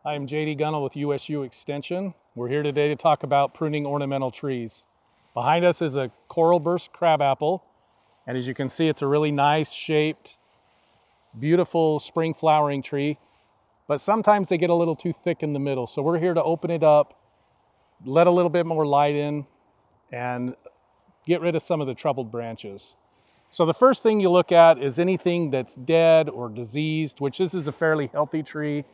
I'm JD Gunnell with USU Extension. We're here today to talk about pruning ornamental trees. Behind us is a coral burst crabapple, and as you can see, it's a really nice shaped, beautiful spring flowering tree, but sometimes they get a little too thick in the middle. So we're here to open it up, let a little bit more light in, and get rid of some of the troubled branches. So the first thing you look at is anything that's dead or diseased, which this is a fairly healthy tree.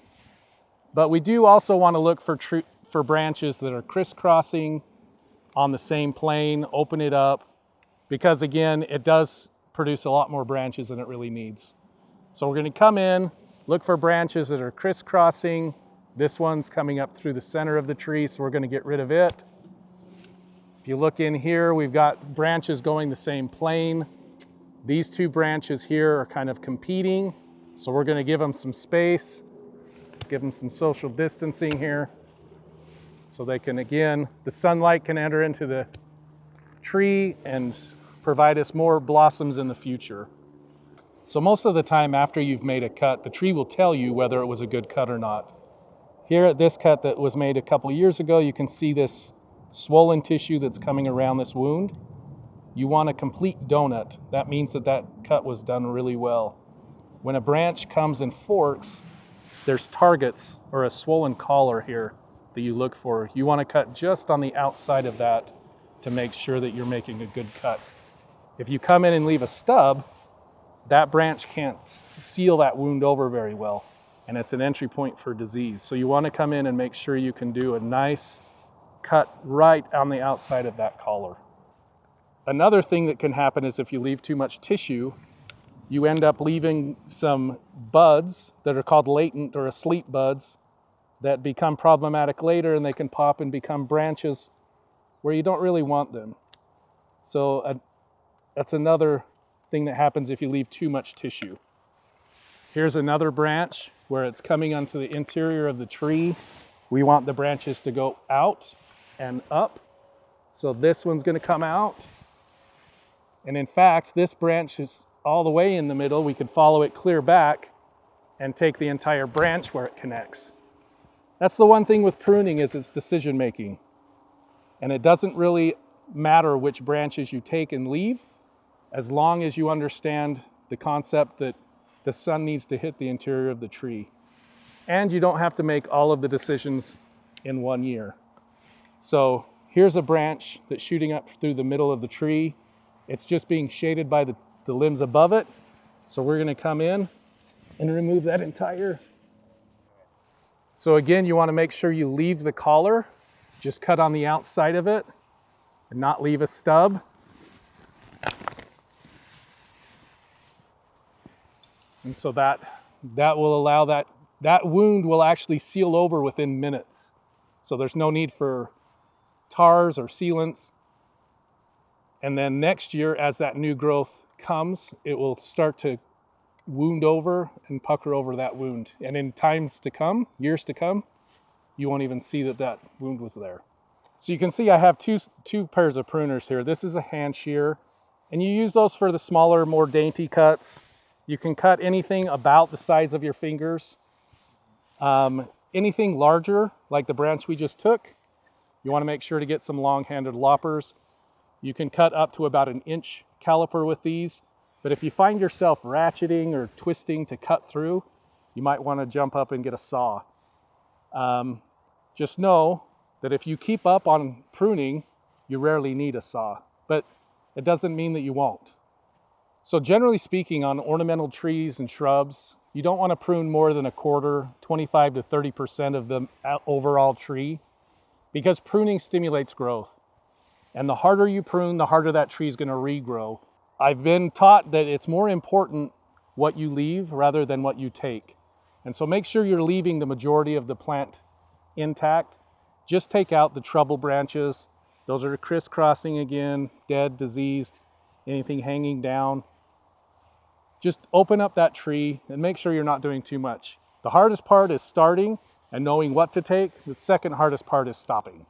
But we do also want to look for branches that are crisscrossing on the same plane, open it up, because again, it does produce a lot more branches than it really needs. So we're going to come in, look for branches that are crisscrossing. This one's coming up through the center of the tree, so we're going to get rid of it. If you look in here, we've got branches going the same plane. These two branches here are kind of competing, so we're going to give them some space. Give them some social distancing here so they can, again, the sunlight can enter into the tree and provide us more blossoms in the future. So most of the time after you've made a cut, the tree will tell you whether it was a good cut or not. Here at this cut that was made a couple years ago, you can see this swollen tissue that's coming around this wound. You want a complete donut. That means that that cut was done really well. When a branch comes and forks, there's targets or a swollen collar here that you look for. You want to cut just on the outside of that to make sure that you're making a good cut. If you come in and leave a stub, that branch can't seal that wound over very well, and it's an entry point for disease. So you want to come in and make sure you can do a nice cut right on the outside of that collar. Another thing that can happen is if you leave too much tissue, you end up leaving some buds that are called latent or asleep buds that become problematic later, and they can pop and become branches where you don't really want them. So that's another thing that happens if you leave too much tissue. Here's another branch where it's coming onto the interior of the tree. We want the branches to go out and up. So this one's going to come out. And in fact, this branch is all the way in the middle. We could follow it clear back and take the entire branch where it connects. That's the one thing with pruning is it's decision making. And it doesn't really matter which branches you take and leave, as long as you understand the concept that the sun needs to hit the interior of the tree. And you don't have to make all of the decisions in 1 year. So here's a branch that's shooting up through the middle of the tree. It's just being shaded by the limbs above it. So we're going to come in and remove that entire. So again, you want to make sure you leave the collar, just cut on the outside of it and not leave a stub. And so that will allow that wound will actually seal over within minutes. So there's no need for tars or sealants. And then next year, as that new growth comes, it will start to wound over and pucker over that wound. And in times to come, years to come, you won't even see that wound was there. So you can see I have two pairs of pruners here. This is a hand shear, and you use those for the smaller, more dainty cuts. You can cut anything about the size of your fingers. Anything larger, like the branch we just took, you want to make sure to get some long-handled loppers. You can cut up to about 1 inch caliper with these, but if you find yourself ratcheting or twisting to cut through, you might want to jump up and get a saw. Just know that if you keep up on pruning, you rarely need a saw, but it doesn't mean that you won't. So generally speaking, on ornamental trees and shrubs, you don't want to prune more than 1/4, 25 to 30% of the overall tree, because pruning stimulates growth. And the harder you prune, the harder that tree is going to regrow. I've been taught that it's more important what you leave rather than what you take. And so make sure you're leaving the majority of the plant intact. Just take out the trouble branches. Those are crisscrossing again, dead, diseased, anything hanging down. Just open up that tree and make sure you're not doing too much. The hardest part is starting and knowing what to take. The second hardest part is stopping.